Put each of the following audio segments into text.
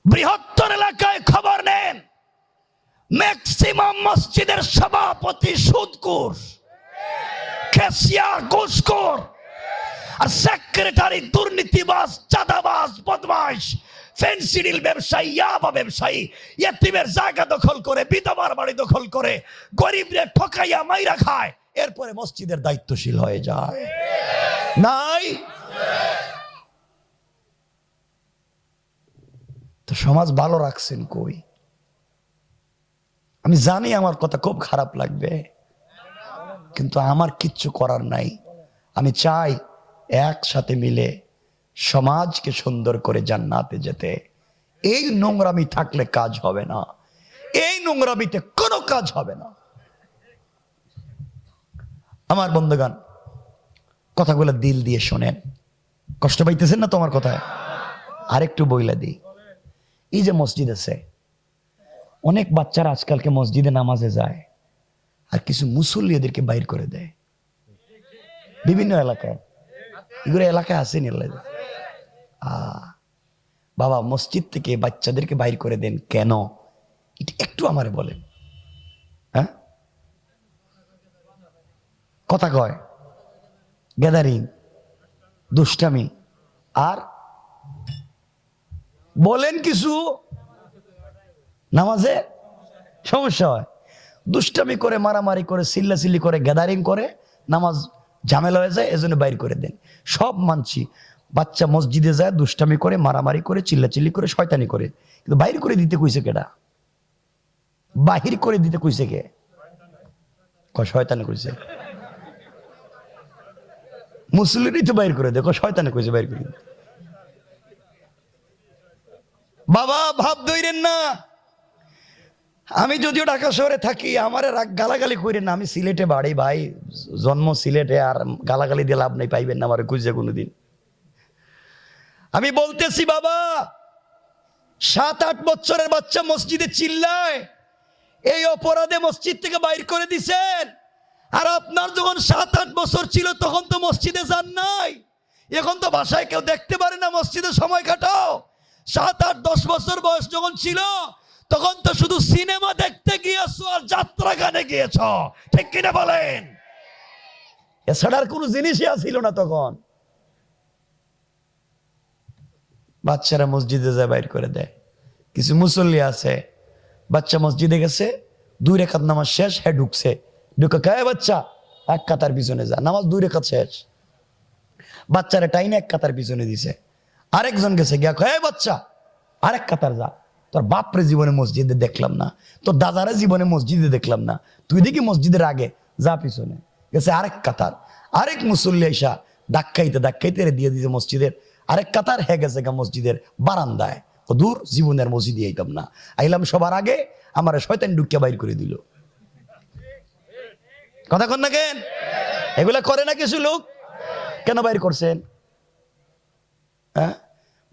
বৃহত্তর এলাকায় খবর নেন, ম্যাক্সিমাম মসজিদের সভাপতি সুদখোর, ক্যাশিয়ার ঘুষখোর, আর সেক্রেটারি দুর্নীতিবাজ, চাঁদাবাজ, বদমাইশ, ফেন্সিডিল ব্যবসায়ী, ইয়াবা ব্যবসায়ী, ইয়েতিমের জায়গা দখল করে, বিধবার বাড়ি দখল করে, গরিবদের ঠকাইয়া মাইরা খায়, এরপরে মসজিদের দায়িত্বশীল হয়ে যায়। নাই তো সমাজ ভালো রাখছেন কই? আমি জানি আমার কথা খুব খারাপ লাগবে, কিন্তু আমার কিচ্ছু করার নাই। আমি চাই একসাথে মিলে সমাজকে সুন্দর করে জান্নাতে যেতে। এই নোংরামি থাকলে কাজ হবে না, এই নোংরামিতে কোনো কাজ হবে না। আমার বন্ধুগণ, কথাগুলো দিল দিয়ে শোনেন। কষ্ট পাইতেছেন না তোমার কথায়? আরেকটু বইলা দিই, এই যে মসজিদ আছে, অনেক বাচ্চারা আজকালকে মসজিদে নামাজে যায়, আর কিছু মুসল্লি এদেরকে বাইর করে দেয় বিভিন্ন এলাকায়। এগুলো এলাকায় আসেনি। বাবা, মসজিদ থেকে বাচ্চাদেরকে বাইর করে দেন কেন? এটা একটু আমারে বলেন। হ্যাঁ, কথা কয় গ্যাদারিং, দুষ্টামি, আর বলেন কিছু নামাজে সমস্যা হয়। দুষ্টামি করে, মারামারি করে, চিল্লাচিল্লি করে, গ্যাদারিং করে, নামাজ ঝামেলা হয়ে যায়, এজন্য বাইর করে দেন। সব মানছি, বাচ্চা মসজিদে যায়, দুষ্টামি করে, মারামারি করে, চিল্লাচিল্লি করে, শয়তানি করে, কিন্তু বাইর করে দিতে কইছে কেডা? বাহির করে দিতে কইছে কে? শয়তানি কইছে। মুসলিমই তো বাইর করে দেখো, শয়তানি কইছে বাইর করে। বাবা, ভাব ধইরেন না। আমি যদিও ঢাকা শহরে থাকি, আমার গালাগালি করেন না। আমি সিলেটে বাড়ি ভাই, জন্ম সিলেটে, আর গালাগালি দিয়ে লাভ নেই, পাইবেন না আমার খুঁজে কোনোদিন। আমি বলতেছি বাবা, 7-8 বছরের বাচ্চা মসজিদে চিল্লায়, এই অপরাধে মসজিদ থেকে বাইর করে দিছেন। আর আপনার যখন 7-8 বছর ছিল তখন তো মসজিদে যান নাই, এখন তো বাসায় কেউ দেখতে পারে না, মসজিদে সময় কাটাও। 7-8-10 বছর বয়স যখন ছিল তখন তো শুধু সিনেমা দেখতে গিয়েছো আর যাত্রা গানে গিয়েছ, ঠিক কিনা বলেন? এছাড়া আর কোনো জিনিসই আসিল না তখন। বাচ্চারা মসজিদে যায়, বাইর করে দেয়। কিছু মুসল্লি আছে, বাচ্চা মসজিদে গেছে, 2 রাকাত নামাজ শেষ, হ্যাঁ ঢুকছে, ঢুকে খায় বাচ্চা 1 কাতার পিছনে যা, নামাজ 2 রাকাত শেষ, বাচ্চারা টাইনে 1 কাতার পিছনে দিছে। আরেকজন গেছে, গিয়া খায় বাচ্চা 1 কাতার যা, তোর বাপরে জীবনে মসজিদে দেখলাম না, তোর দাদারে জীবনে মসজিদে দেখলাম না, তুই দেখি মসজিদের আগে যা, পিছনে গেছে 1 কাতার। আরেক মুসল্লি আইসা ধাক্কাইতে ধাক্কাইতে দিয়ে দিছে মসজিদের 1 কাতার, হ্যাঁ গেছে গা মসজিদের বারান্দায়। ও দূর, জীবনের মসজিদে আইতাম না, আইলাম সবার আগে, আমার শয়তান ঢুকিয়া বাইর করে দিল। কথা কন না কেন? এগুলা করে না কিছু লোক? কেন বাইর করছেন? হ্যাঁ,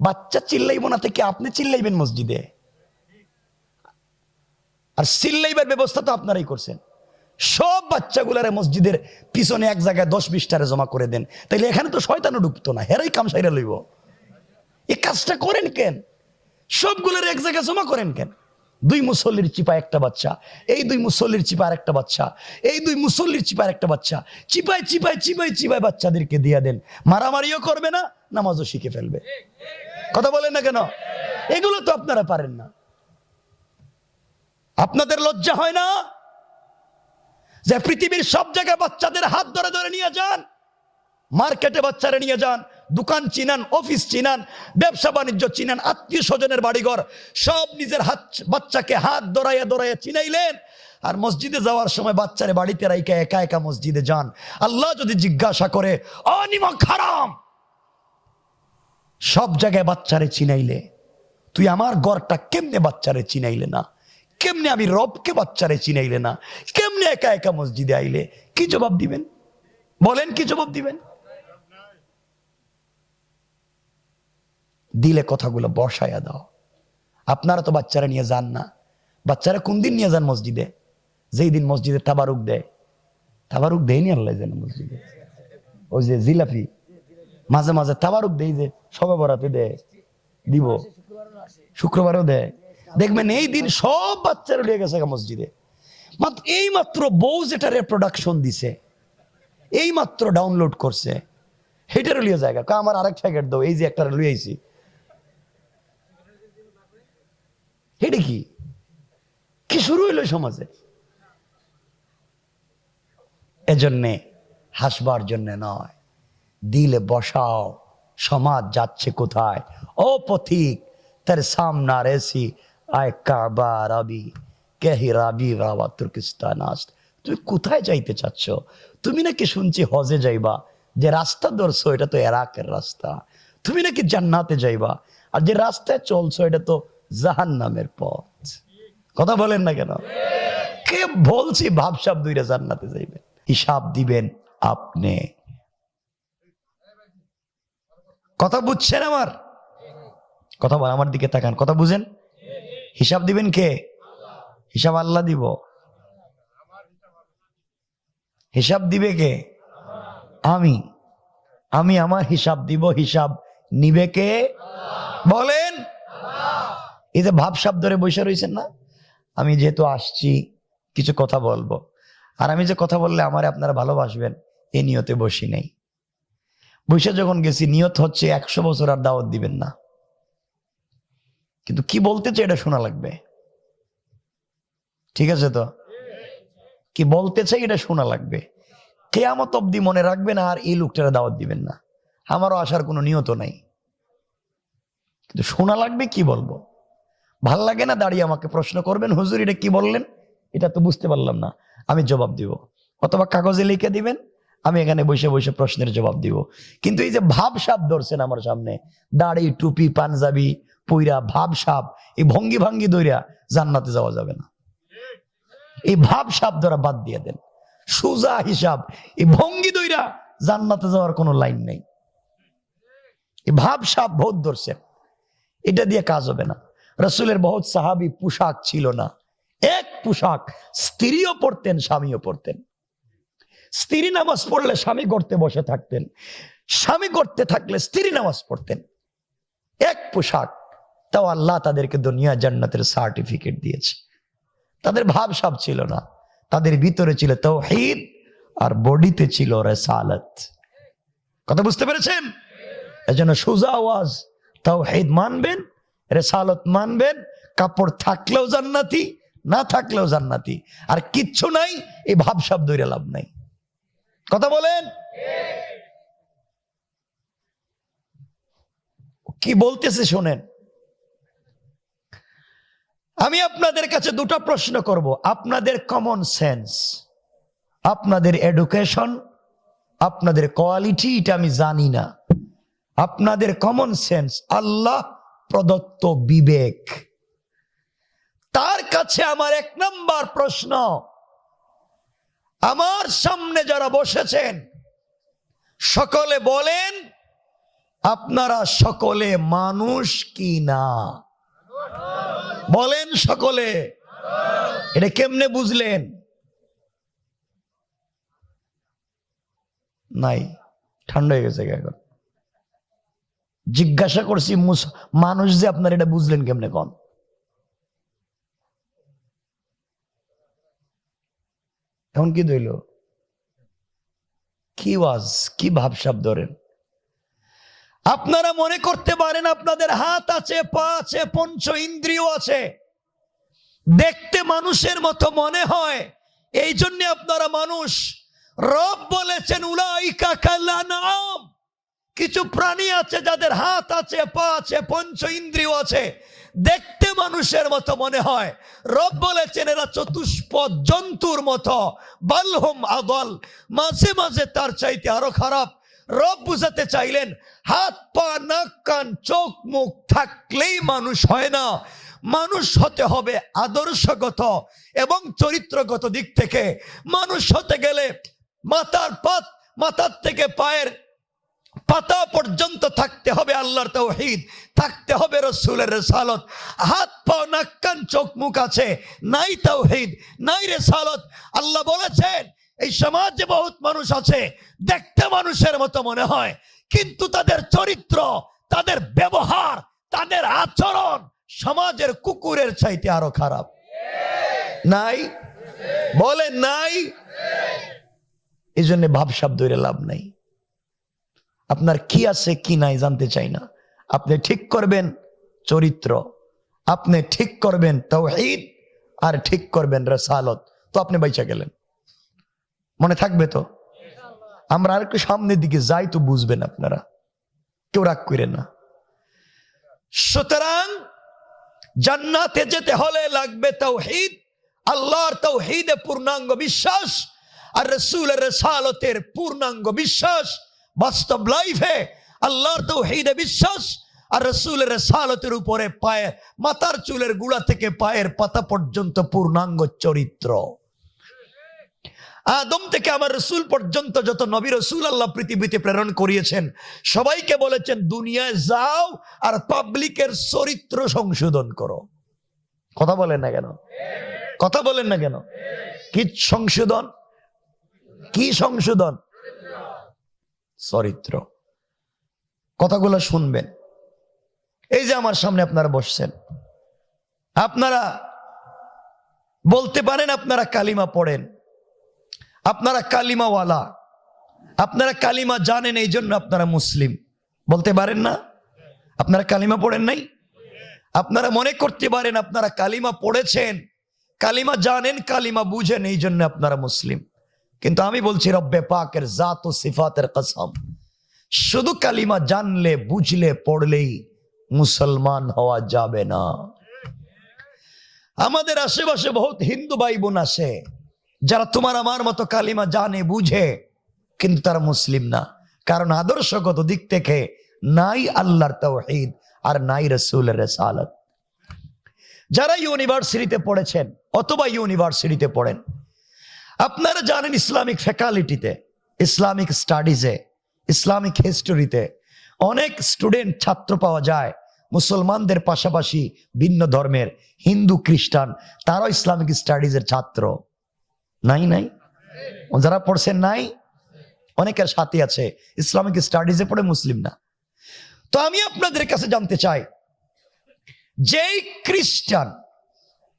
বাচ্চা চিল্লাইব না থেকে আপনি চিল্লাইবেন মসজিদে, আর চিল্লাইবার ব্যবস্থা তো আপনারাই করছেন। সব বাচ্চাগুলারে মসজিদের পিছনে এক জায়গায় 10-20টারে জমা করে দেন, তাইলে এখানে তো শয়তানও ঢুকতো না, হেরাই কাম সাইরা লইব। এই কাজটা করেন কেন? সবগুলোর এক জায়গায় জমা করেন কেন? 2 মুসল্লির চিপায় একটা বাচ্চা, এই 2 মুসল্লির চিপা আর একটা বাচ্চা, এই 2 মুসল্লির চিপা আর একটা বাচ্চা, চিপায় চিপায় চিপায় চিপায় বাচ্চাদেরকে দিয়ে দেন। মারামারিও করবে না, নামাজও শিখে ফেলবে। কথা বলেন না কেন? এগুলো তো আপনারা পারেন না। আপনাদের লজ্জা হয় না যে পৃথিবীর সব জায়গায় বাচ্চাদের হাত ধরে ধরে নিয়ে যান, মার্কেটে বাচ্চারা নিয়ে যান, দোকান চিনান, অফিস চিনান, ব্যবসা বাণিজ্য চিনান, আত্মীয় স্বজনের বাড়িঘর সব নিজের বাচ্চাকে হাত ধরাইয়া ধরাইয়া চিনাইলেন, আর মসজিদে যাওয়ার সময় বাচ্চারে বাড়িতে রাইকা একা একা মসজিদে যান। আল্লাহ যদি জিজ্ঞাসা করে, অনিমক হারাম, সব জায়গায় বাচ্চারে চিনাইলে, তুই আমার ঘরটা কেমনে বাচ্চারে চিনাইলে না? কেমনে আমি রবকে বাচ্চারে চিনাইলে না? কেমনে একা একা মসজিদে আইলে? কি জবাব দিবেন? বলেন, কি জবাব দিবেন? দিলে কথাগুলো বসায়া দাও। আপনারা তো বাচ্চারা নিয়ে যান না। বাচ্চারা কোন দিন নিয়ে যান মসজিদে? যেই দিন মসজিদে তাবারুক দেয়। তাবারুক দেয়নি আল্লাহ জানে মসজিদে, ওই যে জিলাপি মাঝে মাঝে তাবারুক দেই, যে সবে বরাতে দেয়, দিব শুক্রবারও দেয়। দেখবেন এই দিন সব বাচ্চারা লিয়ে গেছে মসজিদে। মাত্র এই মাত্র বউ যেটা রিপ্রোডাকশন দিছে, এই মাত্র ডাউনলোড করছে, হেটারও লিয়ে জায়গা আমার আরেক প্যাকেট দাও, এই যে একটা লুয়ে আইছি। এটা কি শুরু হইল সমাজে? এজন্যে হাসবার জন্য নয়, দিলে বসাও সমাজ যাচ্ছে কোথায়। ও পথিক তার সামনা রেসি আয় কাবা রাবি কেহি রাবি রাবা তুর্কিস্তান আস্ত। তুমি কোথায় যাইতে চাচ্ছ? তুমি নাকি শুনছি হজে যাইবা, যে রাস্তা ধরছো এটা তো এরাকের রাস্তা। তুমি নাকি জান্নাতে যাইবা, আর যে রাস্তায় চলছো এটা তো জাহান্নামের পথ। কথা বলেন না কেন? কে বলছি ভাবসাব দুইটা জান্নাতে যাইবেন? হিসাব দিবেন আপনি। কথা বুঝছেন আমার কথা? বল, আমার দিকে তাকান, কথা বুঝেন। হিসাব দিবেন কে? হিসাব আল্লাহ দিব। হিসাব দিবে কে? আমি আমার হিসাব দিব। হিসাব নিবে কে? বলেন। এই যে ভাবসাব ধরে বসে রয়েছেন না, আমি যেহেতু আসছি কিছু কথা বলবো, আর আমি যে কথা বললে আমারে আপনারা ভালোবাসবেন এই নিয়তে বসি নেই। বসে যখন গেছি নিয়ত হচ্ছে 100 বছর আর দাওয়াত দিবেন না, কিন্তু কি বলতে চাই এটা শোনা লাগবে। ঠিক আছে তো? কি বলতে চাই এটা শোনা লাগবে। কিয়ামত অবধি মনে রাখবেন আর এই লোকটারা দাওয়াত দিবেন না। আমারও আসার কোনো নিয়ত নাই, কিন্তু শোনা লাগবে কি বলবো। ভাল লাগে না দাঁড়িয়ে আমাকে প্রশ্ন করবেন, হুজুর এটা কি বললেন, এটা তো বুঝতে পারলাম না, আমি জবাব দিব। অথবা কাগজে লিখে দিবেন, আমি এখানে বসে বসে প্রশ্নের জবাব দিব। কিন্তু এই যে ভাবসাব ধরছেন আমার সামনে, দাড়ি টুপি পাঞ্জাবি পুইরা ভাবসাব, এই ভঙ্গি ভাঙ্গি দইরা জান্নাতে যাওয়া যাবে না। এই ভাবসাব ধরা বাদ দিয়ে দেন। সোজা হিসাব, এই ভঙ্গি দইরা জান্নাতে যাওয়ার কোনো লাইন নেই। এই ভাবসাব বহুত ধরছেন, এটা দিয়ে কাজ হবে না। রাসূলের বহুত সাহাবী পোশাক ছিল না, এক পোশাক। স্ত্রীও পড়তেন, স্বামীও পড়তেন। স্ত্রী নামাজ পড়লে স্বামী গড়তে বসে থাকতেন, স্বামী গড়তে থাকলে স্ত্রী নামাজ পড়তেন। এক পোশাক, তাও আল্লাহ তাদেরকে দুনিয়া জান্নাতের সার্টিফিকেট দিয়েছে। তাদের ভাবসাব ছিল না, তাদের ভিতরে ছিল তাওহীদ আর বডিতে ছিল রিসালাত। কথা বুঝতে পেরেছেন? এজন্য সোজা আওয়াজ, তাওহীদ মানবেন, রিসালাত মানবেন। কাপড় থাকলেও জান্নাতি, না থাকলেও জান্নাতি। আর কিচ্ছু নাই, এই ভাবসাব ধরে লাভ নাই। কথা বলেন। কি বলতেছে শোনেন। আমি আপনাদের কাছে দুটো প্রশ্ন করব। আপনাদের কমন সেন্স, আপনাদের এডুকেশন, আপনাদের কোয়ালিটি, এটা আমি জানি না। আপনাদের কমন সেন্স, আল্লাহ প্রদত্ত বিবেক, তার কাছে আমার 1 নম্বর প্রশ্ন, আমার সামনে যারা বসেছেন সকলে বলেন, আপনারা সকলে মানুষ কি না? বলেন সকলে। এটা কেমনে বুঝলেন? নাই, ঠান্ডা হয়ে গেছে এখন। জিজ্ঞাসা করছি মানুষ যে, আপনার এটা বুঝলেন কেমনে? কোন এখন কি দইল? কি ওয়াজ, কি ভাবসাব ধরেন? আপনারা মনে করতে পারেন আপনাদের হাত আছে, পা আছে, পঞ্চ ইন্দ্রিয় আছে, দেখতে মানুষের মতো মনে হয়, এই জন্য আপনারা মানুষ। রব বলেছেন উলাইকা কাল আনআম, কিছু প্রাণী আছে যাদের হাত আছে, পা আছে, পঞ্চ ইন্দ্রিয় আছে, দেখতে মানুষের মতো মনে হয়। রব বলেছেন এরা চতুষ্পদ জন্তুর মতো, বালহুম আদল, মাঝে মাঝে তার চাইতে আরো খারাপ। রব বুঝাতে চাইলেন হাত পা নাক কান চোখ মুখ থাকলেই মানুষ হয় না। মানুষ হতে হবে আদর্শগত এবং চরিত্রগত দিক থেকে। মানুষ হতে গেলে মাথার থেকে পায়ের পাতা পর্যন্ত থাকতে হবে আল্লাহর তাওহীদ, থাকতে হবে রাসূলের রিসালাত। হাত পা নাক কান চোখ মুখ আছে, নাই তাওহীদ, নাই রিসালাত। আল্লাহ বলেছেন এই সমাজে বহুত মানুষ আছে, দেখতে মানুষের মতো মনে হয়, কিন্তু তাদের চরিত্র, তাদের ব্যবহার, তাদের আচরণ সমাজের কুকুরের চাইতে আরো খারাপ। নাই? বলে নাই? এই জন্য ভাবসাব ধরে লাভ নাই। আপনার কি আছে কি নাই জানতে চাই না। আপনি ঠিক করবেন চরিত্র, আপনি ঠিক করবেন তাওহীদ, আর ঠিক করবেন রিসালাত, তো আপনি বাইচা গেলেন। মনে থাকবে তো? আমরা আর একটু সামনের দিকে যাই তো বুঝবেন আপনারা, কেউ রাগ করেন না। সুতরাং জান্নাতে যেতে হলে লাগবে তাওহীদ, আল্লাহর তাওহীদে পূর্ণাঙ্গ বিশ্বাস, আর রাসূলের রিসালাতের পূর্ণাঙ্গ বিশ্বাস। বাস্তব লাইফে আল্লাহর তাওহীদে বিশ্বাস আর রাসূলের রিসালাতের উপরে পায়ে মাথার চুলের গুড়া থেকে পায়ের পাতা পর্যন্ত পূর্ণাঙ্গ চরিত্র। আদম থেকে আমার রাসূল পর্যন্ত যত নবী রাসূল আল্লাহ পৃথিবীতে প্রেরণ করিয়েছেন, সবাইকে বলেছেন দুনিয়ায় যাও আর পাবলিকের চরিত্র সংশোধন করো। কথা বলেন না কেন? কথা বলেন না কেন? কি সংশোধন? কি সংশোধন? চরিত্র। কথাগুলো শুনবেন। এই যে আমার সামনে আপনারা বসছেন, আপনারা বলতে পারেন আপনারা কালিমা পড়েন, আপনারা কালিমাওয়ালা, আপনারা কালিমা জানেন, এই জন্য আপনারা মুসলিম। বলতে পারেন না? আপনারা কালিমা পড়েন নাই? আপনারা মনে করতে পারেন আপনারা কালিমা পড়েছেন, কালিমা জানেন, কালিমা বুঝেন, এই জন্য আপনারা মুসলিম। কিন্তু আমি বলছি রব্বে পাকের জাত ও সিফাতের কসম, শুধু কালিমা জানলে বুঝলে পড়লেই মুসলমান হওয়া যাবে না। আমাদের আশেপাশে বহুত হিন্দু ভাই বোন আছে যারা তোমার আমার মতো কালিমা জানে বুঝে, কিন্তু তারা মুসলিম না। কারণ আদর্শগত দিক থেকে নাই আল্লাহর তাওহীদ আর নাই রাসূলের রিসালাত। যারা ইউনিভার্সিটিতে পড়েছেন অথবা ইউনিভার্সিটিতে পড়েন, আপনারা জানেন ইসলামিক ফ্যাকাল্টিতে, ইসলামিক স্টাডিজে, ইসলামিক হিস্টোরিতে অনেক স্টুডেন্ট ছাত্র পাওয়া যায় মুসলমানদের পাশাপাশি ভিন্ন ধর্মের, হিন্দু খ্রিস্টান, তারাও ইসলামিক স্টাডিজের ছাত্র। নাই? নাই? যারা পড়ছেন নাই? অনেকের সাথী আছে ইসলামিক স্টাডিজে পড়ে মুসলিম না। তো আমি আপনাদের কাছে জানতে চাই, যেই খ্রিস্টান,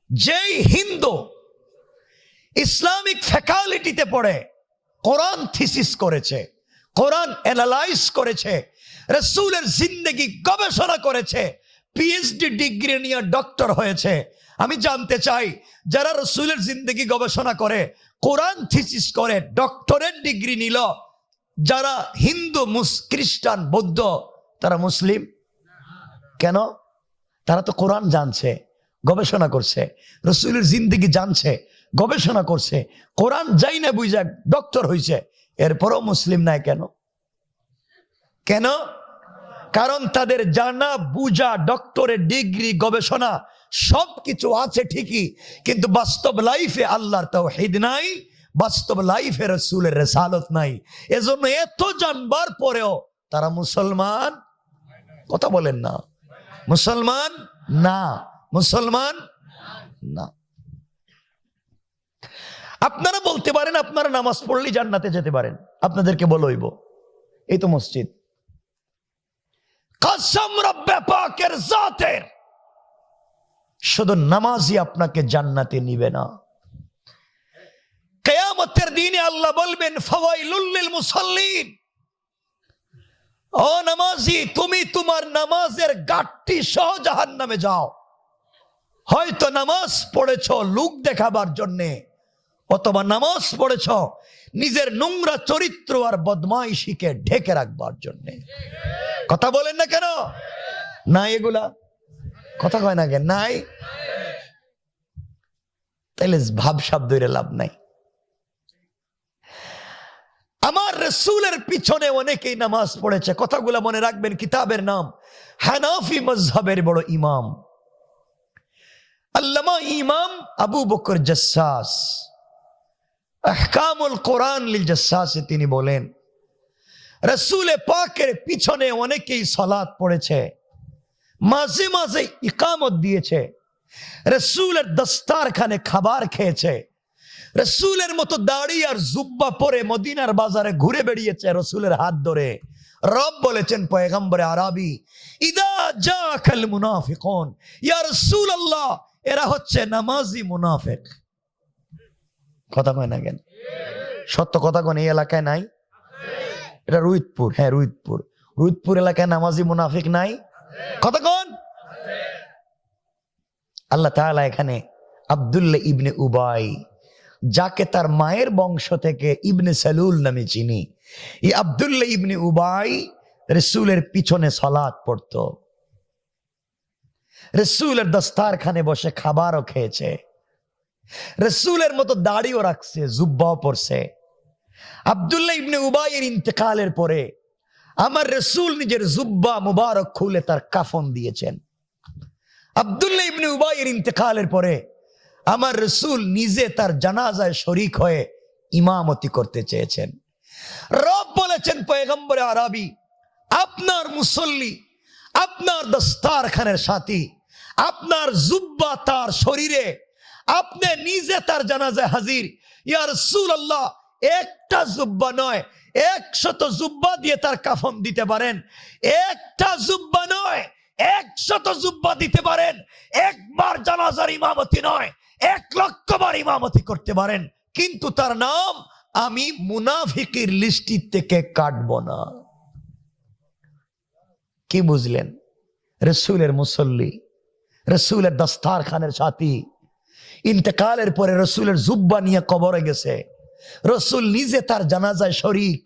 যেই হিন্দু ইসলামিক ফ্যাকাল্টিতে পড়ে কোরআন থিসিস করেছে, কোরআন অ্যানালাইজ করেছে, রাসূলের জিন্দেগি গবেষণা করেছে, পিএইচডি ডিগ্রি নিয়ে ডক্টর হয়েছে, আমি জানতে চাই যারা রাসূলের জিন্দেগি গবেষণা করে, কোরআন থিসিস করে, ডক্টরেট ডিগ্রি নিল, যারা হিন্দু, খ্রিস্টান, বৌদ্ধ, তারা মুসলিম কেন? তারা তো কোরআন জানছে, গবেষণা করছে, রাসূলের জিন্দেগি জানছে, গবেষণা করছে, কোরআন যাই না বুঝা ডক্টর হয়েছে, এরপরও মুসলিম নাই কেন? কেন? কারণ তাদের জানা বুঝা, ডক্টরের ডিগ্রি, গবেষণা সবকিছু আছে ঠিকই, কিন্তু বাস্তব লাইফে আল্লাহর তাওহীদ নাই, বাস্তব লাইফে রাসূলের রিসালাত নাই। এজন্য এত জানবার পরেও তারা মুসলমান। কথা বলেন না? মুসলমান না, মুসলমান না। আপনারা বলতে পারেন আপনারা নামাজ পড়লেই জান্নাতে যেতে পারেন, আপনাদেরকে বলইব এই তো মসজিদ। কসম রব্বে পাকের জাতের, শুধু নামাজই আপনাকে জান্নাতে নিবে না। কিয়ামতের দিনে আল্লাহ বলবেন ফাওয়াইলুল লিল মুসাল্লিন, ও নামাজি, তুমি তোমার নামাজের গাঁটটি সহ জাহান্নামে যাও। হয়তো নামাজ পড়েছো লোক দেখাবার জন্যে, অথবা নামাজ পড়েছ নিজের নোংরা চরিত্র আর বদমাইশিকে ঢেকে রাখবার জন্যে। কথা বলেন না কেন? নাই এগুলা? কথা কয় না কেন? নাই? তাইলে ভাবসাব ধরে লাভ নাই। আমার রাসূলের পিছনে অনেকেই নামাজ পড়েছে, কথাগুলো মনে রাখবেন। কিতাবের নাম হানাফি মাযহাবের বড় ইমাম আল্লামা ইমাম আবু বকর জাসসাস, আহকামুল কোরআন লিল জাসসাসে তিনি বলেন, রাসূল পাকের পিছনে অনেকেই সালাত পড়েছে, মাঝে মাঝে ইকামত দিয়েছে, রাসূলের দস্তারখানে খাবার খেয়েছে, রাসূলের মতো দাড়ি আর জুব্বা পরে মদিনার বাজারে ঘুরে বেড়িয়েছে রাসূলের হাত ধরে, রব বলেছেন পয়গম্বরে আরবি, ইদা জাকাল মুনাফিকুন, ইয়া রাসূলুল্লাহ, এরা হচ্ছে নামাজি মুনাফিক। কথা কয় না কেন? সত্য কথা কোন এই এলাকায় নাই? এটা রুইতপুর, হ্যাঁ রুইতপুর এলাকায় নামাজি মুনাফিক নাই? কথা কোন? আল্লাহ তাআলা এখানে আব্দুল্লাহ ইবনে উবাই, যাকে তার মায়ের বংশ থেকে ইবনে সালুল নামে চিনি, এই আব্দুল্লাহ ইবনে উবাই রাসূলের পিছনে সালাত পড়তো, রাসূলের দস্তারখানে বসে খাবারও খেয়েছে, রাসূলের মতো দাড়িও রাখছে, জুব্বাও পরছে। আব্দুল্লাহ ইবনে উবাইয়ের ইন্তেকালের পরে আমার রাসূল নিজের জুব্বা মুবারক খুলে তার কাফন দিয়েছেন। আব্দুল্লাহ ইবনে উবাইয়ের ইন্তেকালের পরে আমার রাসূল নিজে তার জানাজায় শরীক হয়ে ইমামতি করতে চেয়েছেন। রব বলেছেন পয়গম্বরে আরবি, আপনার মুসল্লি, আপনার দস্তারখানের সাথী, আপনার জুব্বা তার শরীরে, আপনি নিজে তার জানাজায় হাজির। ইয়া রাসূলুল্লাহ, একটা জুব্বা নয়, 100 জুব্বা দিয়ে তার কাফন দিতে পারেন। একটা জুব্বা নয়, 100 জুব্বা দিতে পারেন। একবার জানাজার ইমামতি নয়, 1,00,000 বার ইমামতি করতে পারেন, কিন্তু তার নাম আমি মুনাফিকের লিস্টি থেকে কাটবো না। কি বুঝলেন? রাসূলের মুসল্লি, রাসূলের দস্তারখানের সাথী, ইন্তেকালের পরে রাসূলের জুব্বা নিয়ে কবরে গেছে, রাসূল নিজে তার জানাজায় শরীক,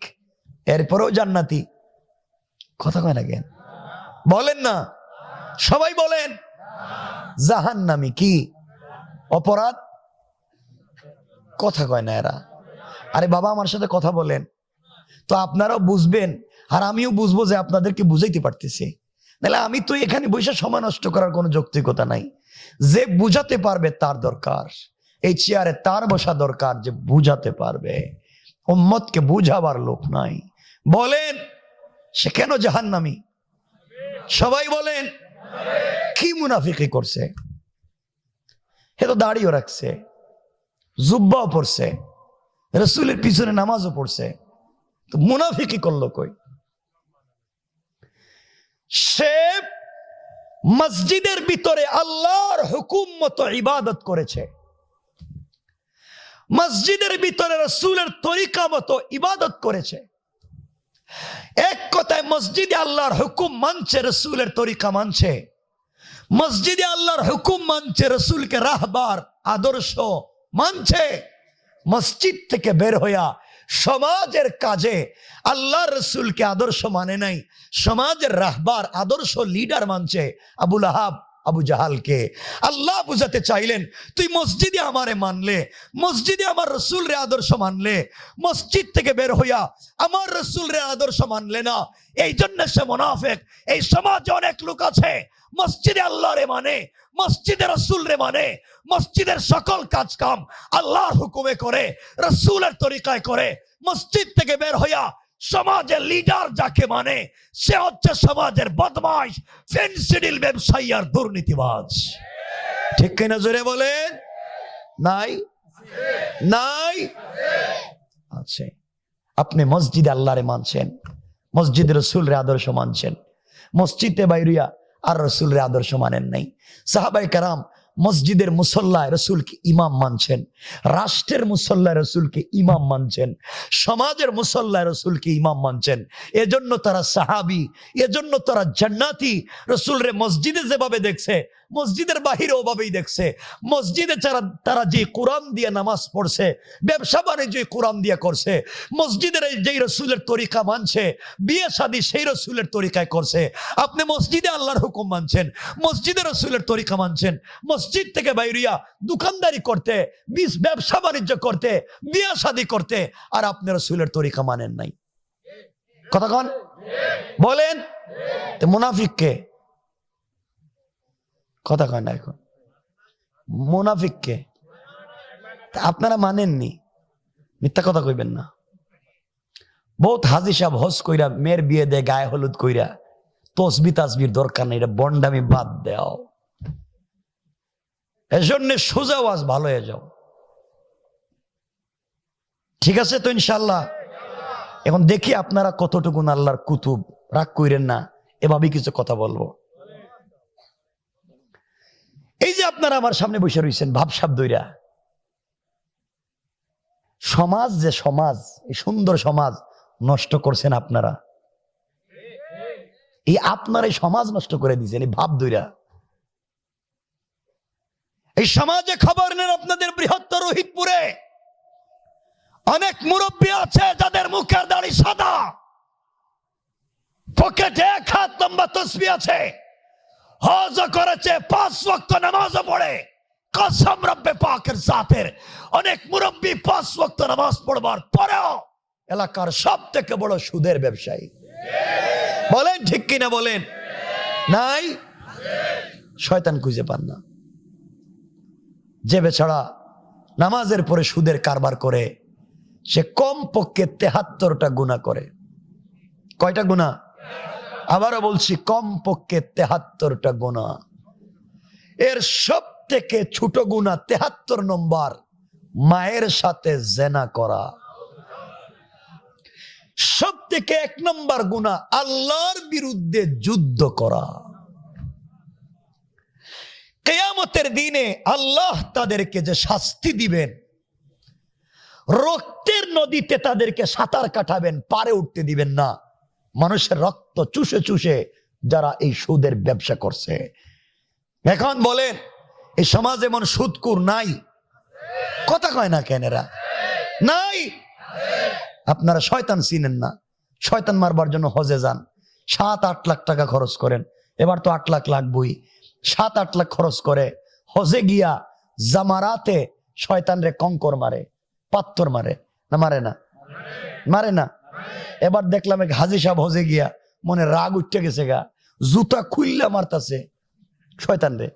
এরপরেও জান্নাতি। কথা কয় না কেন? বলেন না, সবাই বলেন। জাহান্নামী। কি অপরাধ? কথা কয় না এরা। আরে বাবা, আমার সাথে কথা বলেন তো আপনারাও বুঝবেন, আর আমিও বুঝবো যে আপনাদেরকে বুঝাইতে পারতেছি। নাহলে আমি তো এখানে বসে সময় নষ্ট করার কোনো যৌক্তিকতা নাই। যে বুঝাতে পারবে তার দরকার, এই চেয়ারে তার বসা দরকার যে বুঝাতে পারবে। উম্মতকে বুঝাবার লোক নাই। বলেন, সে কেন জাহান্নামী? সবাই বলেন। কি মুনাফিকি করছে? হে তো দাড়িও রাখছে, জুব্বাও পড়ছে, রাসূলের পিছনে নামাজও পড়ছে, তো মুনাফিকি করলো কই? সে মসজিদের ভিতরে আল্লাহর হুকুম মতো ইবাদত করেছে, মসজিদের ভিতরে রাসূলের তরিকা মতো ইবাদত করেছে। এক কথায় মসজিদে আল্লাহর হুকুম মানছে, রাসূলের তরিকা মানছে, মসজিদে আল্লাহর হুকুম মানছে, রাসূলকে রাহবার আদর্শ মানছে। মসজিদ থেকে বের হইয়া সমাজের কাজে আল্লাহর রাসূলকে আদর্শ মানে নাই, সমাজের রাহবার আদর্শ লিডার মানছে আবুল আহাব আবু জাহালকে। আল্লাহ বুঝাতে চাইলেন, তুই মসজিদে আমারে মানলে, মসজিদে আমার রাসূল রে আদর্শ মানলে, মসজিদ থেকে বের হইয়া আমার রাসূল রে আদর্শ মানলে না, এই জন্য সে মুনাফিক। এই সমাজে অনেক লোক আছে মসজিদে আল্লাহ রে মানে, মসজিদে রাসূল রে মানে, মসজিদের সকল কাজ কাম আল্লাহর হুকুমে করে, রাসূলের তরিকায় করে, মসজিদ থেকে বের হইয়া সমাজের লিডার যাকে মানে সে হচ্ছে সমাজের বদমাশ, ফেন্সিডিল ব্যবসায়ী আর দুর্নীতিবাজ। ঠিক কিনা জোরে বলেন? নাই? নাই? আছে। আপনি মসজিদে আল্লাহরে মানছেন, মসজিদে রাসূলের আদর্শ মানছেন, মসজিদে বাইরিয়া আর রাসূলের আদর্শ মানেন নাই। সাহাবায়ে কেরাম মসজিদের মুসল্লায় রাসূলকে ইমাম মানছেন, রাষ্ট্রের মুসল্লায় রাসূলকে ইমাম মানছেন, সমাজের মুসল্লায় রাসূলকে ইমাম মানছেন। এজন্য তারা সাহাবী, এজন্য তারা জান্নাতি। রাসূলরে মসজিদে যেভাবে দেখছে, মসজিদের বাহিরে ওভাবেই দেখছে। মসজিদে তারা যে কোরআন দিয়ে নামাজ পড়ছে, ব্যবসা বাণিজ্য কোরআন দিয়ে করছে, মসজিদের যেই রাসূলের তরিকা মানছে, বিয়ে শাদী সেই রাসূলের তরিকায় করছে। আপনি মসজিদে আল্লাহর হুকুম মানছেন, মসজিদে রাসূলের তরিকা মানছেন, মসজিদ থেকে বাইরিয়া দোকানদারি করতে, ব্যবসা বাণিজ্য করতে, বিয়ে শাদী করতে, আর আপনি রাসূলের তরিকা মানেন নাই। কথা কন, বলেন। তো মুনাফিক কে? কথা কয় না এখন। মুনাফিক কে? আপনারা মানেননি, মিথ্যা কথা কইবেন না। বহুত হাজি সাহেব হজ কইরা মেয়ের বিয়ে দেয়, গায়ে হলুদ কইরা, তসবি তাসবির দরকার নেই, এটা বন্ডামি বাদ দেও। এজন্য সোজা ওয়াজ, ভালো হয়ে যাও। ঠিক আছে তো ইনশাল্লাহ? এখন দেখি আপনারা কতটুকু আল্লাহর কুতুব, রাগ কইরেন না, এভাবে কিছু কথা বলবো। এই যে আপনারা আমার সামনে বসে রয়েছেন ভাবসাব দইরা, সমাজ যে সমাজ, এই সুন্দর সমাজ নষ্ট করছেন আপনারা। এই আপনার এই সমাজ নষ্ট করে দিয়েছেন এই ভাব দইরা। এই সমাজে খবর নেন, আপনাদের বৃহত্তর রোহিতপুরে অনেক মুরব্বী আছে যাদের মুখের দাড়ি সাদা, পকেটে 1 হাত লম্বা তসবিহ আছে, হজ করেছে, 5 ওয়াক্ত নামাজও পড়ে, কসম রব্বে পাকের জাতের অনেক মুরব্বী 5 ওয়াক্ত নামাজ পড়বার পরেও এলাকার সবথেকে বড় সুদের ব্যবসায়ী। বলেন ঠিক কিনা বলেন? নাই? শয়তান খুঁজে পান না। যে বেচারা নামাজের পরে সুদের কারবার করে সে কম পক্ষে 73টা গুনাহ করে। কয়টা গুনাহ? আবারও বলছি, কম পক্ষে 73টা গুনাহ। এর সব থেকে ছোট গুনাহ 73 নম্বর, মায়ের সাথে জিনা করা। সব থেকে 1 নম্বর গুনাহ আল্লাহর বিরুদ্ধে যুদ্ধ করা। কিয়ামতের দিনে আল্লাহ তাদেরকে যে শাস্তি দিবেন, রক্তের নদীতে তাদেরকে সাঁতার কাটাবেন, পারে উঠতে দিবেন না। মানুষের রক্ত চুষে চুষে যারা এই সুদের ব্যবসা করছে। এখন বলেন, এই সমাজ এমন সুদকুর নাই? কথা কয় না কেন এরা? নাই? আপনারা শয়তান চিনেন না। শয়তান মারবার জন্য হজে যান, 7-8 লাখ টাকা খরচ করেন। এবার তো 8 লাখ লাগবই। 7-8 লাখ খরচ করে হজে গিয়া জামারাতে শয়তান রে কঙ্কর মারে, পাথর মারে, না মারে না? মারে না? এবার দেখলাম এক হাজি সাহেব হজে গিয়া মনে রাগ উঠতে গেছে গা, জুতা খুললা মারতাছে শয়তান রে।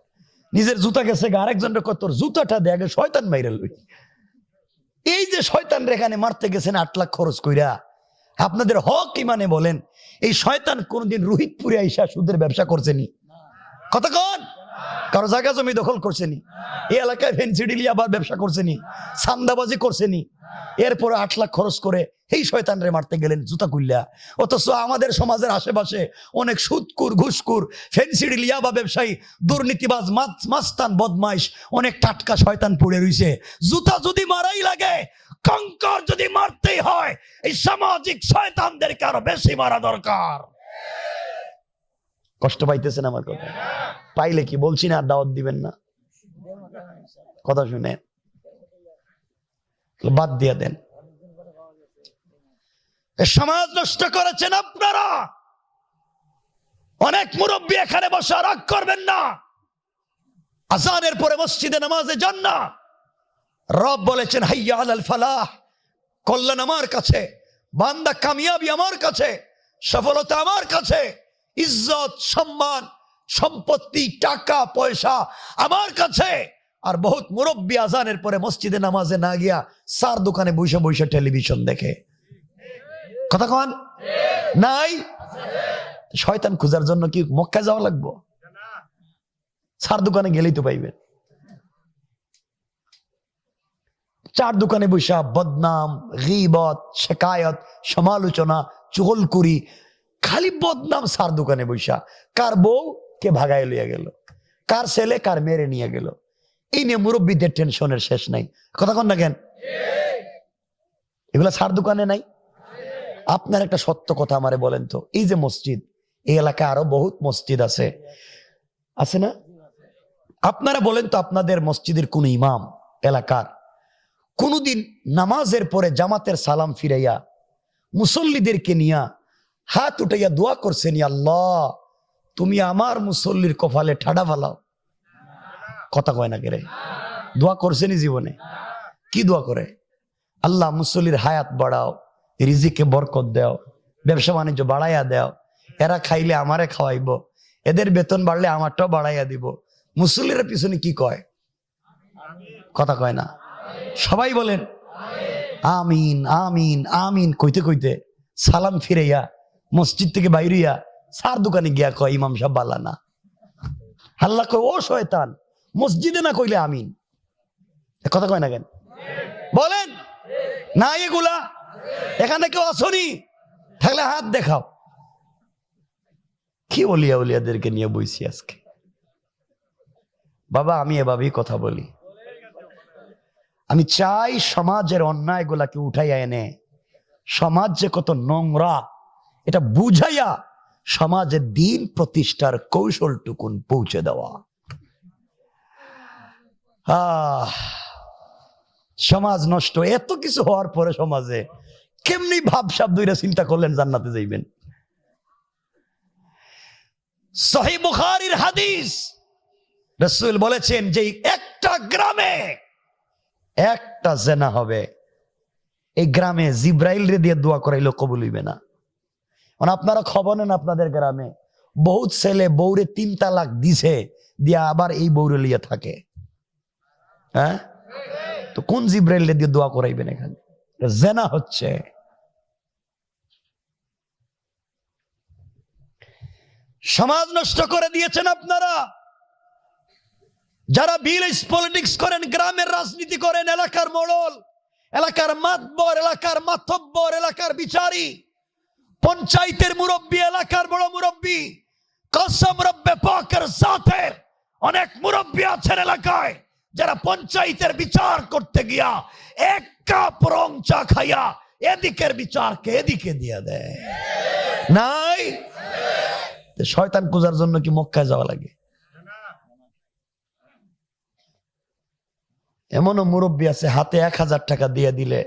নিজের জুতা গেছে গা, আরেকজন রে কত জুতাটা দেখে শয়তান মাইরে লই। এই যে শয়তান রে এখানে মারতে গেছেন 8 লাখ খরচ কইরা, আপনাদের হক ইমানে বলেন, এই শয়তান কোনদিন রোহিতপুরে আইসা সুদের ব্যবসা করছেনি? কতক্ষণ কারো জায়গা জমি দখল করছেনি? এই এলাকায় ফেন্সিডিলি আবার ব্যবসা করছেনি, সান্দাবাজি করছেনি? এরপরে 8 লাখ খরচ করে এই শয়তান রে মারতে গেলেন জুতা খুললা। অথচ আমাদের সমাজের আশেপাশে অনেক সুদকুর, ঘুষকুর, ফেন্সিডিলিয়া বা ব্যবসায়ী, দুর্নীতিবাজ, মাস্তান, বদমাইশ, অনেক টাটকা শয়তান পড়ে রইছে। জুতা যদি মারাই লাগে, কঙ্কর যদি মারতেই হয়, এই সামাজিক শয়তানদেরকে আরো বেশি মারা দরকার। কষ্ট পাইতেছেন আমার কথা? পাইলে কি বলছি না, দাওয়াত দিবেন না? কথা শুনে বাদ দিয়ে দেন। সমাজ নষ্ট করেছেন আপনারা। অনেক মুরব্বী এখানে বসে, রাগ করবেন না। আযানের পরে মসজিদে নামাজে যান না। রব বলেছেন হাইয়া আলাল ফালাহ, কল্যাণ আমার কাছে, বান্দা কামিয়াবি আমার কাছে, সফলতা আমার কাছে, ইজ্জত, সম্মান, সম্পত্তি, টাকা পয়সা আমার কাছে। আর বহুত মুরব্বী আযানের পরে মসজিদে নামাজে না গিয়া 4 দোকানে বসে বসে টেলিভিশন দেখে। কথা কন নাই? শয়তান খোঁজার জন্য কি মক্কা যাওয়া লাগবো? 4 দোকানে গেলেই তো পাইবেন। 4 দোকানে বসা বদনাম, গীবত, শিকায়ত, সমালোচনা, চুগলখুরি, খালি বদনাম। 4 দোকানে বসা কার বউ কে ভাগায় লইয়া গেল, কার ছেলে কার মেরে নিয়ে গেল, এই নিয়ে মুরব্বীদের টেনশনের শেষ নাই। কথা কন না কেন? এগুলা 4 দোকানে নাই? আপনার একটা সত্য কথা আমারে বলেন তো, এই যে মসজিদ, এই এলাকায় আরো বহুত মসজিদ আছে, আছে না? আপনারা বলেন তো, আপনাদের মসজিদের কোন ইমাম এলাকার কোনদিন নামাজের পরে জামাতের সালাম ফিরাইয়া মুসল্লিদেরকে নিয়া হাত উঠাইয়া দোয়া করছেন, আল্লাহ তুমি আমার মুসল্লির কপালে ঠাডা ফালাও? কথা কয় না কেরে? দোয়া করছেনি জীবনে? কি দোয়া করে? আল্লাহ মুসল্লির হায়াত বাড়াও, রিজিকে বরকত দাও, ব্যবসা বাণিজ্য বাড়াইয়া দাও, এরা খাইলে আমারে খাওয়াইব, এদের বেতন বাড়লে আমারটাও বাড়াইয়া দিব। মুসল্লির পিছনে কি কয়? কথা কয় না? সবাই বলেন আমিন আমিন আমিন কইতে কইতে সালাম ফিরাইয়া মসজিদ থেকে বাইরিয়া 4 দোকানে গিয়া কয় ইমাম সাহেব বালা না। আল্লাহ কয় ও শয়তান, মসজিদে না কইলে আমিন। কথা কয় না কেন? বলেন না এগুলা? এখানে কেউ আসনি? থাকলে হাত দেখাও। কি ওলিয়া উলিয়াদেরকে নিয়ে বইছি আজকে। বাবা আমি এভাবেই কথা বলি। আমি চাই সমাজের অন্যায়গুলাকে উঠাইয়া এনে সমাজ যে কত নোংরা এটা বুঝাইয়া সমাজের দিন প্রতিষ্ঠার কৌশলটুকুন পৌঁছে দেওয়া। সমাজ নষ্ট, এত কিছু হওয়ার পরে সমাজে কেমনি ভাবসাব দুইটা চিন্তা করলেন জান্নাতে যাইবেন? সহিহ বুখারীর হাদিস, রাসূল বলেছেন যে একটা গ্রামে একটা জেনা হবে, এই গ্রামে জিব্রাইল রে দিয়ে দোয়া করাইলেও কবুল হইবে না। মানে আপনারা খবর নেন, আপনাদের গ্রামে বহুত ছেলে বউরে 3 তালাক দিছে, দিয়া আবার এই বউরে লিয়ে থাকে। হ্যাঁ, তো কোন জিব্রাইল রে দিয়ে দোয়া করাইবেন? এখানে জেনা হচ্ছে। সমাজ নষ্ট করে দিয়েছেন আপনারা। যারা ভিলেজ পলিটিক্স করেন, গ্রামের রাজনীতি করেন, এলাকার মোড়ল, এলাকার মাতবর, এলাকার মাতব্বর, এলাকার বিচারী, পঞ্চায়েতের মুরব্বী, এলাকার বড় মুরব্বী, কসম রব্বে পাকের জাতের অনেক মুরব্বী আছেন এলাকায়, যারা পঞ্চায়েতের বিচার করতে গিয়া এক কাপ রং চা খাইয়া এদিকের বিচারকে এদিকে দিয়ে দেয়। নাই, শয়তান পূজার জন্য কি মক্কায় যাওয়া লাগে? এমনও মুরব্বী আছে হাতে 1000 টাকা দিয়ে দিলে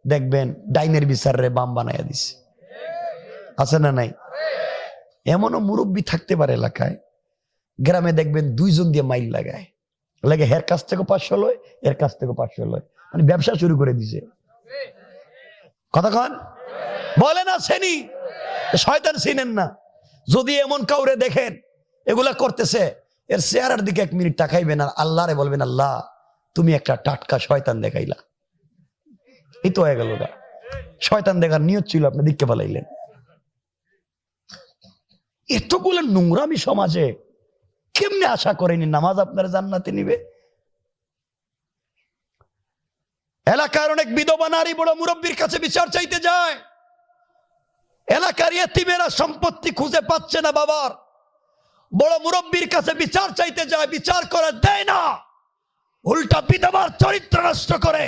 দেখবেন ডাইনের বিচারে বাম বানাইয়া দিছে। আছে না নাই? এমনও মুরব্বী থাকতে পারে এলাকায়, গ্রামে দেখবেন 2 জন দিয়ে মাইল লাগায়, লাগে হের কাছ থেকে 500 লয়, এর কাছ থেকে 500 লয়, মানে ব্যবসা শুরু করে দিছে। কথা কন বলেন, আসেনি? শয়তান চিনেন না? যদি এমন কাউরে দেখেন এগুলা করতেছে, এর চেহারার দিকে 1 মিনিট তাকাইবেন আর আল্লাহরে বলবেন, আল্লাহ তুমি একটা টাটকা শয়তান দেখাইলা। এই তো হয়ে গেল, শয়তান দেখার নিয়ত ছিল, আপনি দিককে পালাইলেন। এতগুলো নোংরামি সমাজে কেমনে আশা করেনি নামাজ আপনার জান্নাতে নিবে? এলাকার অনেক বিধবা নারী বড় মুরব্বীর কাছে বিচার চাইতে যায়, এলাকার ইয়েতিমেরা সম্পত্তি খুঁজে পাচ্ছে না, বাবার বড় মুরব্বীর কাছে বিচার চাইতে যায়, বিচার করে দেয় না, উল্টা বিধবার চরিত্র নষ্ট করে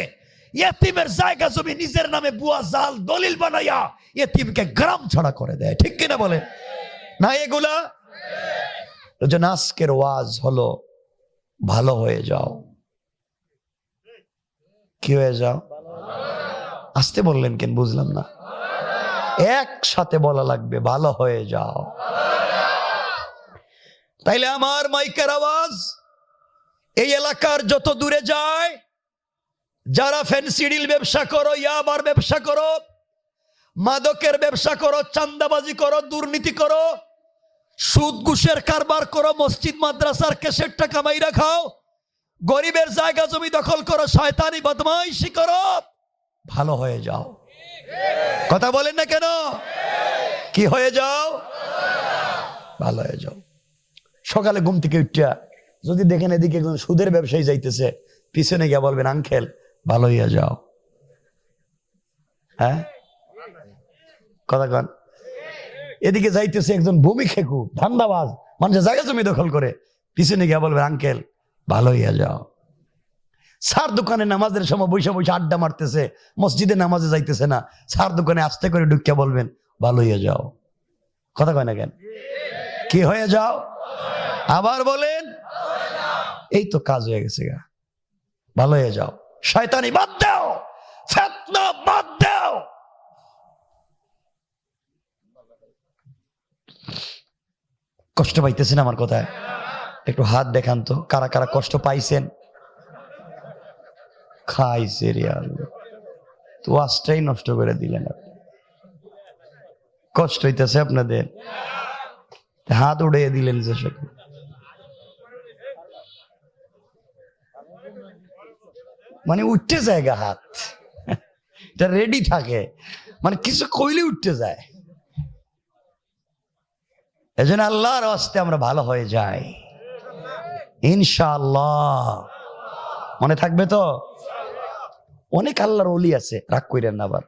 ইয়েতিমের জায়গা জমি নিজের নামে বুয়া জাল দলিল বানাইয়া ইয়েতিমকে গ্রাম ছাড়া করে দেয়। ঠিক কিনা বলে না? এগুলা যে আজকের ওয়াজ হলো ভালো হয়ে যাও। কি হয়ে যাও? আসতে বললেন কেন? বুঝলাম না। একসাথে বলা লাগবে, ভালো হয়ে যাও। তাইলে আমার মাইকের আওয়াজ এই এলাকার যত দূরে যায়, যারা ফেন্সিডিল ব্যবসা করো, ইয়াবার ব্যবসা করো, মাদকের ব্যবসা করো, চান্দাবাজি করো, দুর্নীতি করো, সুদ ঘুষের কারবার করো, মসজিদ মাদ্রাসার কেসের টাকা মাইরা খাও, গরিবের জায়গা জমি দখল করো, শয়তানি বদমাইশি করো, ভালো হয়ে যাও। কথা বলেন না কেন? কি হয়ে যাও? ভালো হয়ে যাও। সকালে ঘুম থেকে উঠিয়া যদি দেখেন এদিকে সুদের ব্যবসায়ী যাইতেছে, পিছনে গিয়ে বলবেন, আঙ্কেল ভালো হইয়া যাও। হ্যাঁ, কথা কন। এদিকে যাইতেছে একজন ভূমি খেকু ধান্দাবাজ, মানুষের জায়গা জমি দখল করে, পিছনে গিয়ে বলবেন, আঙ্কেল ভালো হইয়া যাও। সার দোকানে নামাজের সময় বৈশা বৈশা আড্ডা মারতেছে, মসজিদে নামাজে যাইতেছে না, সার দোকানে আস্তে করে ঢুকিয়া বলবেন, ভালো হইয়া যাও। কথা কয় না কেন? কি হয়ে যাও? আবার বলেন, এই তো কাজ হয়ে গেছে গা। ভালো হয়ে যাও। শয়তানি বাদ দাও, ফিতনা বাদ দাও। কষ্ট পাইতেছেন আমার কথায়? একটু হাত দেখান তো, কারা কারা কষ্ট পাইছেন? খাইছে রে আল্লাহ, তো ওয়াজটাই নষ্ট করে দিলেন। কষ্ট হইতেছে আপনাদের? হাত উড়িয়ে দিলেন যে সকল। মানে উঠতে যায় গা হাত, এটা রেডি থাকে, মানে কিছু কইলে উঠতে যায়। এজন্য আল্লাহর রাস্তায় আমরা ভালো হয়ে যাই ইনশাআল্লাহ। মনে থাকবে তো? অনেক আল্লাহর ওলি আছে, রাগ কইরেন না আবার।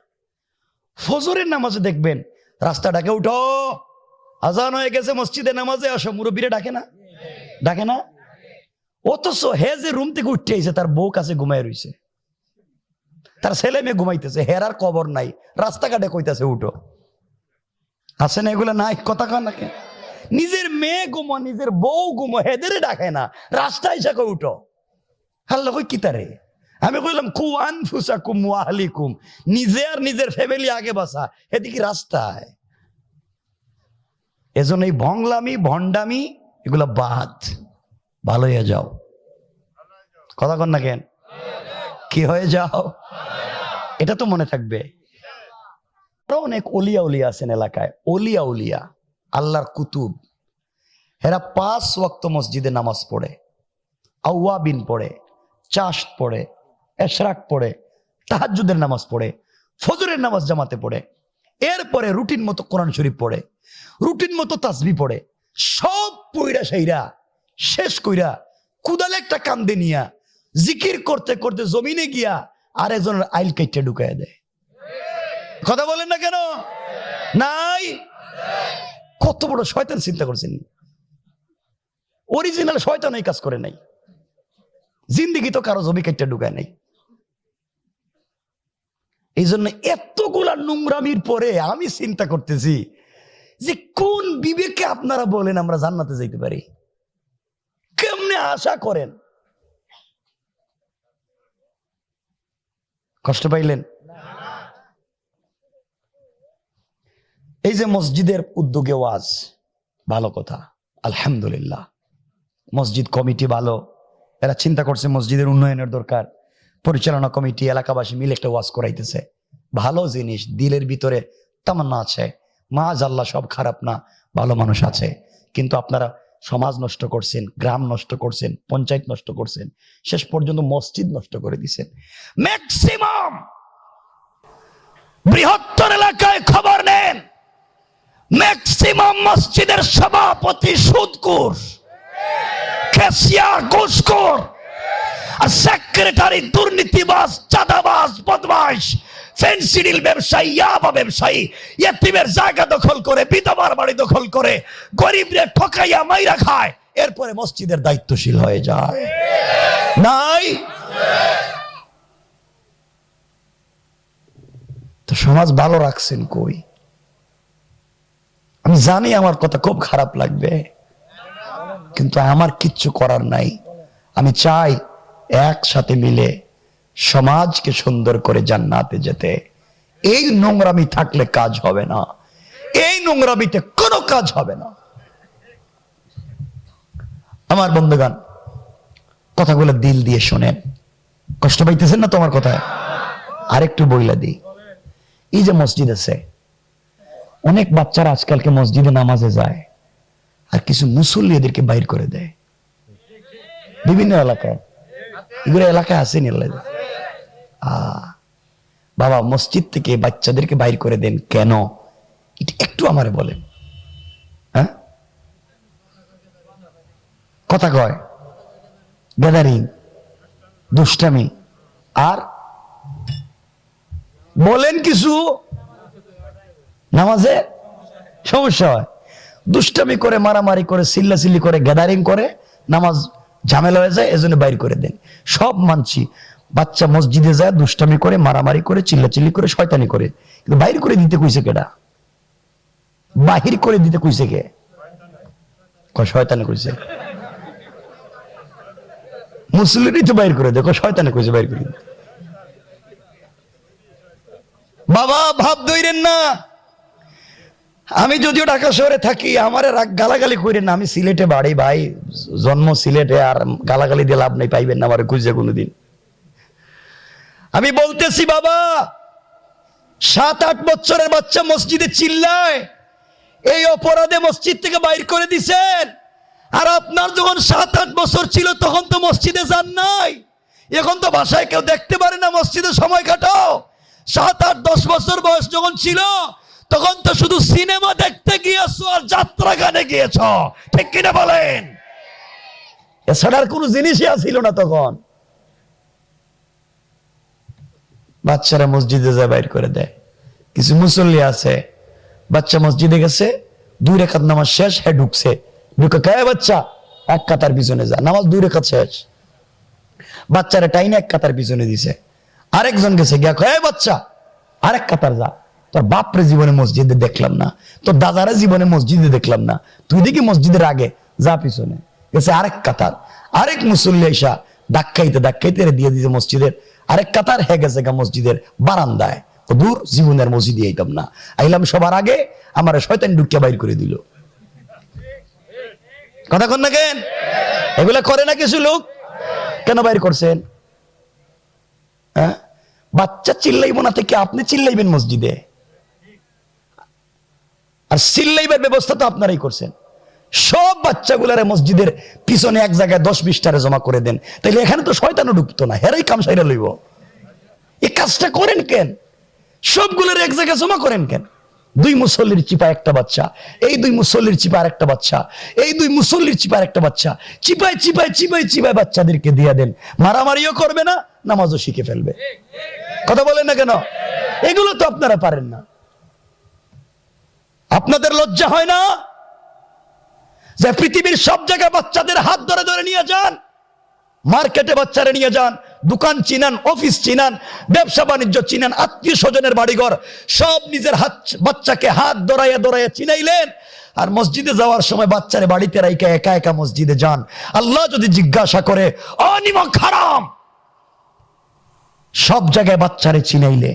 ফজরের নামাজে দেখবেন রাস্তা ডাকে, উঠো আজান হয়ে গেছে, মসজিদে নামাজে আসো। মুরব্বীরা ডাকে না? ডাকে না? অথচ হে যে রুম থেকে উঠতে আইছে, তার বউ কাছে ঘুমায় রইছে, তার ছেলে মেয়ে ঘুমাইতেছে, হেরার কবর নাই, রাস্তাঘাটে কইতাছে উঠো। আছে না এগুলা? নাই, কথা কয় না কেন? নিজের মেয়ে ঘুমো, নিজের বউ ঘুমো, হেদের ডাকে না, রাস্তায় এসে কই উঠো। আল্লাহ কই কি তারে? আমি কইলাম কু আনফুসাকুম ওয়া আহলিকুম, নিজে আর নিজের ফ্যামিলি আগে বাঁচা, এদিকে রাস্তায়। এজন্য এই ভংলামি ভণ্ডামি এগুলা বাদ, ভালো হয়ে যাও। কথা কন না কেন? কি হয়ে যাও? এটা তো মনে থাকবে। অনেক ওলিয়া উলিয়া আছেন এলাকায়, ওলিয়া উলিয়া আল্লাহর কুতুব, এরা 5 ওয়াক্ত মসজিদে নামাজ পড়ে, আওয়াবিন পড়ে, চাশত পড়ে, এশরাক পড়ে, তাহাজ্জুদের নামাজ পড়ে, ফজরের নামাজ জামাতে পড়ে, এরপরে রুটিন মতো কোরআন শরীফ পড়ে, রুটিন মতো তাসবিহ পড়ে, সব পইরা সেইরা শেষ কইরা কুদালে একটা কান্দে নিয়া জিকির করতে করতে জমিনে গিয়া আরেকজনের আইল কেটে ঢুকাইয়া দেয়। কথা বলেন না কেন? নাই? কত বড় শয়তান চিন্তা করছেন! অরিজিনাল শয়তান এই কাজ করে নাই, জিন্দিগি তো কারো জমি কেটে ঢুকায় নাই। এই জন্য এতগুলা নোংরামির পরে আমি চিন্তা করতেছি যে কোন বিবেকে আপনারা বলেন আমরা জান্নাতে যাইতে পারি? কেমনে আশা করেন? কষ্ট পাইলেন? এই যে মসজিদের উদ্যোগে ওয়াজ, ভালো কথা, আলহামদুলিল্লাহ। মসজিদ কমিটি ভালো, এরা চিন্তা করছে মসজিদের উন্নয়নের দরকার, পরিচালনা কমিটি এলাকাবাসী মিলে একটা ওয়াজ করাইতেছে, ভালো জিনিস। দিলের ভিতরে তামান্না আছে, মাআল্লাহ সব খারাপ না, ভালো মানুষ আছে। কিন্তু আপনারা সমাজ নষ্ট করছেন, গ্রাম নষ্ট করছেন, পঞ্চায়েত নষ্ট করছেন, শেষ পর্যন্ত মসজিদ নষ্ট করে দিচ্ছেন। ম্যাক্সিমাম বৃহত্তর এলাকায় খবর নেন, ম্যাক্সিমাম মসজিদের সভাপতি সুদখোর, ক্যাশিয়ার ঘুষখোর, আর সেক্রেটারি দুর্নীতিবাজ, চাঁদাবাজ, বদমাইশ, ফেন্সিডিল ব্যবসায়ী, ইয়াবা ব্যবসায়ী, ইয়েতিমের জায়গা দখল করে, বিধবার বাড়ি দখল করে, গরিবরে ঠকাইয়া মাইরা খায়, এরপরে মসজিদের দায়িত্বশীল হয়ে যায়। নাই? তো সমাজ ভালো রাখছেন কই? আমি জানি আমার কথা খুব খারাপ লাগবে, কিন্তু আমার কিচ্ছু করার নাই। আমি চাই একসাথে মিলে সমাজকে সুন্দর করে জান্নাতে যেতে। এই নোংরামি থাকলে কাজ হবে না, এই নোংরামিতে কোনো কাজ হবে না। আমার বন্ধুগণ, কথাগুলো দিল দিয়ে শোনেন। কষ্ট পাইতেছেন না তোমার কথায়? আরেকটু বইলা দিই, এই যে মসজিদ আছে, অনেক বাচ্চারা আজকালকে মসজিদে নামাজে যায়, আর কিছু মুসল্লি এদেরকে বাইর করে দেয় বিভিন্ন এলাকায়। এগুলো এলাকায় আসেনি। বাবা, মসজিদ থেকে বাচ্চাদেরকে বাইর করে দেন কেন? এটা একটু আমারে বলেন। হ্যাঁ, কথা কয়, গ্যাদারিং, দুষ্টামি, আর বলেন কিছু নামাজে সমস্যা হয়। দুষ্টামি করে, মারামারি করে, চিল্লাচিল্লি করে, গ্যাদারিং করে, নামাজ ঝামেলা হয়ে যায়, এজন্য বাইর করে দেন। সব মানছি, বাচ্চা মসজিদে যায়, দুষ্টামি করে, মারামারি করে, চিল্লাচিল্লি করে, শয়তানি করে, কিন্তু বাইর করে দিতে কইছে কেডা? বাহির করে দিতে কইছে কে? শয়তানি কইছে। মুসলিমই তো বাইর করে দেখো, শয়তানি কইছে বাইর করে। বাবা, ভাব ধইরেন না। আমি যদিও ঢাকা শহরে থাকি, আমার গালাগালি করেন না। আমি সিলেটে বাড়ি ভাই, জন্ম সিলেটে, আর গালাগালি দিয়ে লাভ নেই, পাইবেন না আমার খুঁজে কোনোদিন। আমি বলতেছি বাবা, 7-8 বছরের বাচ্চা মসজিদে চিল্লায়, এই অপরাধে মসজিদ থেকে বাইর করে দিছেন। আর আপনার যখন 7-8 বছর ছিল তখন তো মসজিদে যান নাই, এখন তো বাসায় কেউ দেখতে পারে না, মসজিদে সময় কাটাও। 7-8-10 বছর বয়স যখন ছিল তখন তো শুধু সিনেমা দেখতে গিয়েছো আর যাত্রা গানে গিয়েছ, ঠিক কিনা বলেন? এছাড়া কোনো জিনিসই ছিল না তখন। বাচ্চারা মসজিদে যায় বাইর করে দেয়, কিছু মুসল্লি আছে, বাচ্চা মসজিদে গেছে, 2 রাকাত নামাজ শেষ, হ্যাঁ ঢুকছে, ঢুকে কে বাচ্চা 1 কাতার পিছনে যা, নামাজ 2 রাকাত শেষ, বাচ্চারা টাইনে 1 কাতার পিছনে দিছে। আরেকজন গেছে গিয়া কয় বাচ্চা আরেক কাতার যা, তোর বাপরে জীবনে মসজিদে দেখলাম না, তোর দাদারা জীবনে মসজিদে দেখলাম না, তুই দেখি মসজিদের আগে যা, পিছনে গেছে আরেক কাতার। আরেক মুসল্লি এসা ধাক্কাইতে ধাক্কাইতে দিয়ে দিয়েছে মসজিদের আরেক কাতার, হয়ে গেছে গা মসজিদের বারান্দায়। দূর, জীবনের মসজিদে আইতাম না, আইলাম সবার আগে, আমার শয়তান ঢুকিয়া বাইর করে দিল। কথা কন না কেন? এগুলা করে না কিছু লোক, কেন বাইর করছেন? হ্যাঁ, বাচ্চা চিল্লাইব না থেকে আপনি চিল্লাইবেন মসজিদে, আর চিল্লাইবার ব্যবস্থা তো আপনারাই করছেন। সব বাচ্চাগুলারে মসজিদের পিছনে এক জায়গায় 10-20টারে জমা করে দেন, তাইলে এখানে তো শয়তানও ঢুকতো না, হেরাই কাম সাইরা লইব। এই কাজটা করেন কেন? সবগুলোর এক জায়গায় জমা করেন কেন? 2 মুসল্লির চিপা একটা বাচ্চা, এই 2 মুসল্লির চিপা আরেকটা বাচ্চা, এই 2 মুসল্লির চিপা আরেকটা বাচ্চা, চিপায় চিপায় চিপায় চিপায় বাচ্চাদেরকে দিয়ে দেন, মারামারিও করবে না, নামাজও শিখে ফেলবে। কথা বলেন না কেন? এগুলো তো আপনারা পারেন না। আপনাদের লজ্জা হয় না যে পৃথিবীর সব জায়গায় বাচ্চাদের হাত ধরে ধরে নিয়ে যান, মার্কেটে বাচ্চারা নিয়ে যান, দোকান চিনান, অফিস চিনান, ব্যবসা বাণিজ্য চিনান, আত্মীয় স্বজনের বাড়িঘর সব নিজের বাচ্চাকে হাত ধরাইয়া ধরাইয়া চিনাইলেন, আর মসজিদে যাওয়ার সময় বাচ্চারে বাড়িতে রাইকা একা একা মসজিদে যান। আল্লাহ যদি জিজ্ঞাসা করে, অনিমক হারাম, সব জায়গায় বাচ্চারে চিনাইলে,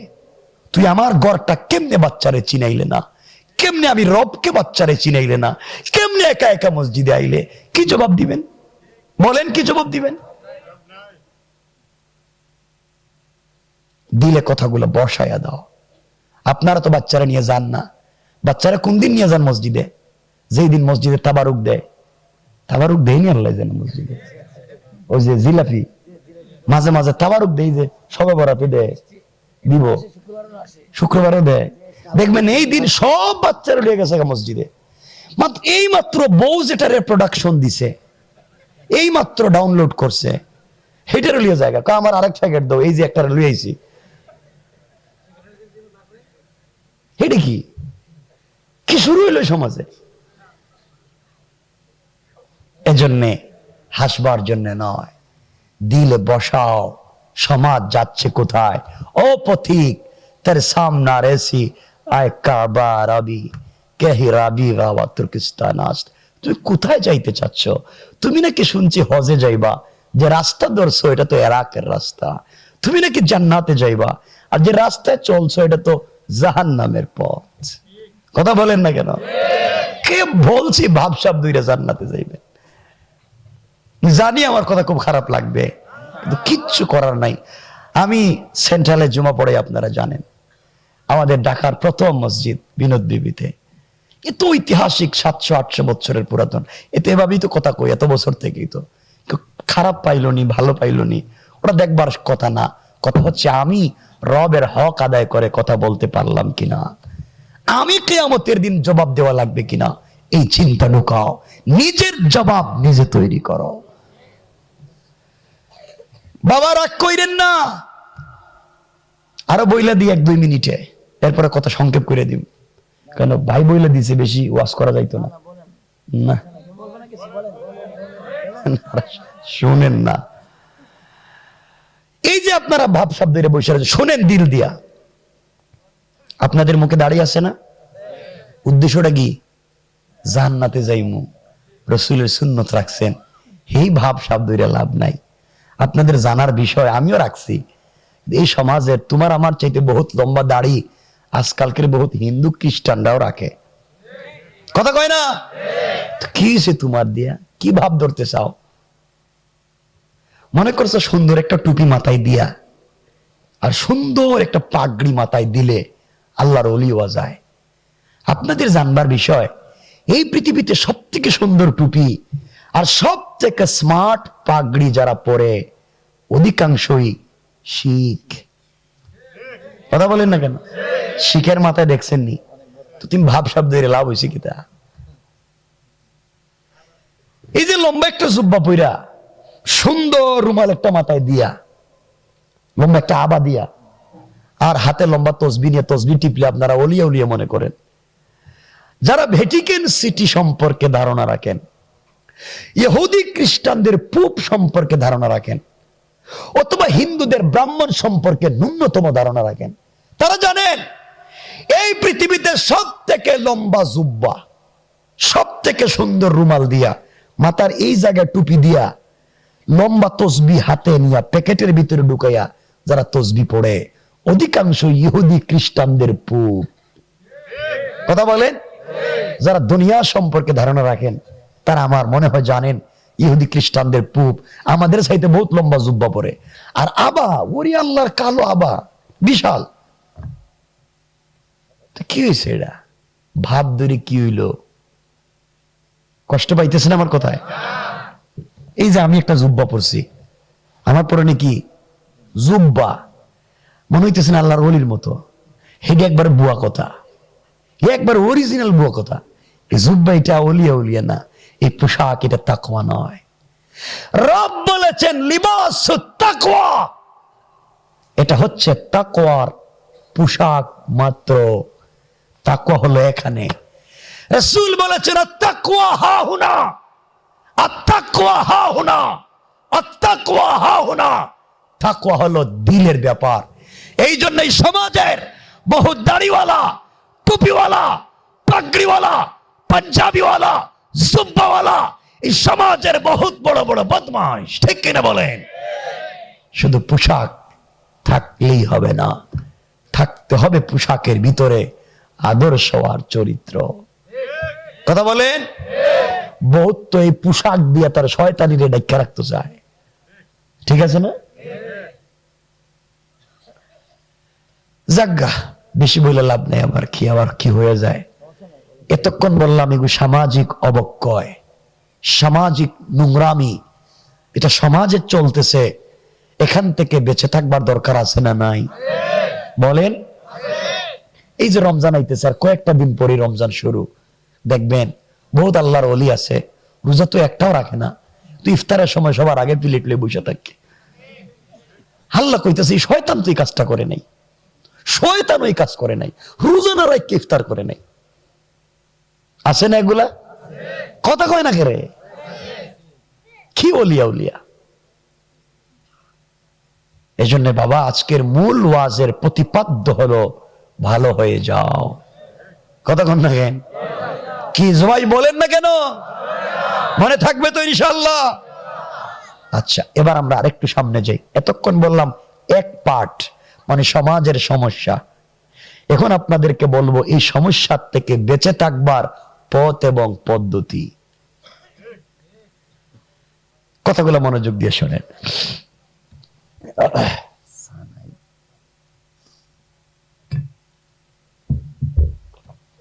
তুই আমার ঘরটা কেমনে বাচ্চারে চিনাইলে না, কেমনে আমি রবকে বাচ্চারে চিনাইলে না, কেমনে একা একা মসজিদে আইলে, কি জবাব দিবেন? বলেন, কি জবাব দিবেন? দিলে কথাগুলো বসায়া দাও। আপনারা তো বাচ্চারা নিয়ে যান না, বাচ্চারা কোন দিন নিয়ে যান মসজিদে? যেই দিন মসজিদে তাবারুক দেয়, তাবারুক দেয় নি আল্লাহ জানে মসজিদে, ওই যে জিলাপি মাঝে মাঝে তাবারুক দেয়, যে সবে বরাতে দেয়, দিব শুক্রবারও দেয়, দেখবেন এই দিন সব বাচ্চারা লিয়ে গেছে মসজিদে। এই মাত্র বউ যেটা রিপ্রোডাকশন দিছে, এই মাত্র ডাউনলোড করছে, হেটারও লিয়ে জায়গা, আমার আরেক প্যাকেট দাও, এই যে একটা লুই আইছি, এটা কি কি শুরু হইল সমাজে? এজন্যে হাসবার জন্য নয়, দিলে বসাও। সমাজ যাচ্ছে কোথায়? ও পথিক, তের সামনা রেসি আয় কাবা রাবি কেহি রাবি গাওয়া তুর্কিস্তান আস্ত। তুমি কোথায় যাইতে চাচ্ছ? তুমি নাকি শুনছি হজে যাইবা, যে রাস্তা ধরছো এটা তো ইরাকের রাস্তা। তুমি নাকি জান্নাতে যাইবা, আর যে রাস্তায় চলছো এটা তো জাহান্নামের পথ। কথা বলেন না কেন? কে বলছি ভাবসাব দুইটা জান্নাতে যাইবে? জানি আমার কথা খুব খারাপ লাগবে, কিন্তু কিচ্ছু করার নাই। আমি সেন্ট্রালে জুমা পড়ে, আপনারা জানেন, আমাদের ঢাকার প্রথম মসজিদ বিনোদ বিবিতে, এত ঐতিহাসিক 700-800 বছরের পুরাতন, এতে এভাবেই তো কথা কই, এত বছর থেকেই তো খারাপ পাইল নি, ভালো পাইল নি, ওরা দেখবার কথা না। কথা হচ্ছে আমি রবের হক আদায় করে কথা বলতে পারলাম কিনা, আমি কিয়ামতের দিন জবাব দেওয়া লাগবে কিনা, এই চিন্তা ঢুকাও। নিজের জবাব নিজে তৈরি করো। বাবা রাগ কইরেন না, আরো বইলা দিই 1-2 মিনিটে, এরপরে কথা সংক্ষেপ করে দিব। কেন ভাই বইলা দিছে, বেশি ওয়াজ করা যাইতো না, না শুনেন না। এই যে আপনারা ভাব শব্দ বসে আছে, শোনেন দিল দিয়া, আপনাদের মুখে দাঁড়িয়ে আছে না, উদ্দেশ্যটা কি? জান্নাতে যাইমু, রাসূলের সুন্নত রাখছেন, এই ভাব শব্দ লাভ নাই। আপনাদের জানার বিষয় আমিও রাখছি, এই সমাজের তোমার আমার চাইতে বহুত লম্বা দাড়ি আজকালকের বহুত হিন্দু খ্রিস্টানরাও রাখে। কথা কয় না? কি সে তোমার দিয়া কি ভাব ধরতে চাও? মনে করছো সুন্দর একটা টুপি মাথায় দিয়া আর সুন্দর একটা পাগড়ি মাথায় দিলে আল্লাহর ওলি হওয়া যায়? আপনাদের জানবার বিষয়, এই পৃথিবীতে সব থেকে সুন্দর টুপি আর সব থেকে স্মার্ট পাগড়ি যারা পরে, অধিকাংশই শিখ। কথা বলেন না কেন? শিখের মাথায় দেখছেন নি তো তুমি ভাব শব্দ লাভ হয়েছে কিতা? এই যে লম্বা একটা জুব্বা পইরা, সুন্দর রুমাল একটা মাথায় দিয়া, লম্বা একটা আবা দিয়া, আর হাতে লম্বা তসবি নিয়ে তসবি টিপলে আপনারা ওলিয়া উলিয়া মনে করেন। যারা ভ্যাটিকান সিটি সম্পর্কে ধারণা রাখেন, ইহুদি খ্রিস্টানদের পোপ সম্পর্কে ধারণা রাখেন, অথবা হিন্দুদের ব্রাহ্মণ সম্পর্কে ন্যূনতম ধারণা রাখেন, তারা জানেন এই পৃথিবীতে সব থেকে লম্বা জুব্বা, সব থেকে সুন্দর রুমাল দিয়া, মাথার এই জায়গায় টুপি দিয়া, লম্বা তসবি হাতে নিয়া প্যাকেটের ভিতরে ঢুকাইয়া যারা তসবি পড়ে, অধিকাংশ ইহুদি খ্রিস্টানদের পোপ। কথা বলেন? যারা দুনিয়া সম্পর্কে ধারণা রাখেন তারা আমার মনে হয় জানেন ইহুদি খ্রিস্টানদের পোপ আমাদের চাইতে বহুত লম্বা জুব্বা পরে। আর আবা, ওরি আল্লাহর কালো আবা, বিশাল। কি হয়েছে এটা? ভাব ধরে কি হইলো? কষ্ট পাইতেছেন আমার কথায়? এই যে আমি একটা জুব্বা পরছি, আমার পরনে কি জুব্বা, মনে হইতেছেন আল্লাহর ওলির মতো। হেডে একবার বুয়া কথা, একবার অরিজিনাল বুয়া কথা। এই জুব্বা এটা ওলিয়া উলিয়া না, এই পোশাক এটা তাকওয়া নয়। রব বলেছেন লিবাসুত তাকওয়া, এটা হচ্ছে তাকওয়ার পোশাক মাত্র। তাকওয়া হলো এখানে। রাসূল বলেছেন আত-তাকওয়া হাহুনা, আত-তাকওয়া হাহুনা, আত-তাকওয়া হাহুনা। তাকওয়া হলো দিলের ব্যাপার। এই জন্যই সমাজের বহু দাড়িওয়ালা, টুপিওয়ালা, পাগড়িওয়ালা, পাঞ্জাবিওয়ালা, জুব্বাওয়ালা এই সমাজের বহুত বড় বড় বদমাশ। ঠিক কিনা বলেন? শুধু পোশাক থাকলেই হবে না, থাকতে হবে পোশাকের ভিতরে আদর্শ আর চরিত্র। কথা বলেন? বহুত তো এই পোশাক দিয়ে তার শয়তানিরে ঢাকা রাখতে চায়। ঠিক আছে না? জাগা বেশি বলে লাভ নেই, আবার কি হয়ে যায়। এতক্ষণ বললাম এগুলো সামাজিক অবক্ষয়, সামাজিক নোংরামি, এটা সমাজে চলতেছে। এখান থেকে বেঁচে থাকবার দরকার আছে না নাই? বলেন। এই যে রমজান আইতেছে, আর কয়েকটা দিন পরে রমজান শুরু, দেখবেন বহুত আল্লাহর ওলি আছে, রোজা তো একটাও রাখে না, তো ইফতারের সময় সবার আগে প্লেট লয়ে বসে থাকে। হাল্লা কইতেছে শয়তান তো এই কাজটা করে নাই, শয়তান ওই কাজ করে নাই, রোজা না রাখে ইফতার করে নাই। আছে না এগুলা? কথা কয় না কেরে? কি ওলিয়া উলিয়া। এই জন্য বাবা আজকের মূল ওয়াজের প্রতিপাদ্য হলো ভালো হয়ে যাও। কথা কন না কেন? কি সবাই বলেন না কেন? মনে থাকবে তো ইনশাআল্লাহ? আচ্ছা, এবার আমরা আরেকটু সামনে যাই। এতক্ষণ বললাম এক পার্ট, মানে সমাজের সমস্যা। এখন আপনাদেরকে বলবো এই সমস্যার থেকে বেঁচে থাকবার পথ এবং পদ্ধতি। কথাগুলো মনোযোগ দিয়ে শোনেন।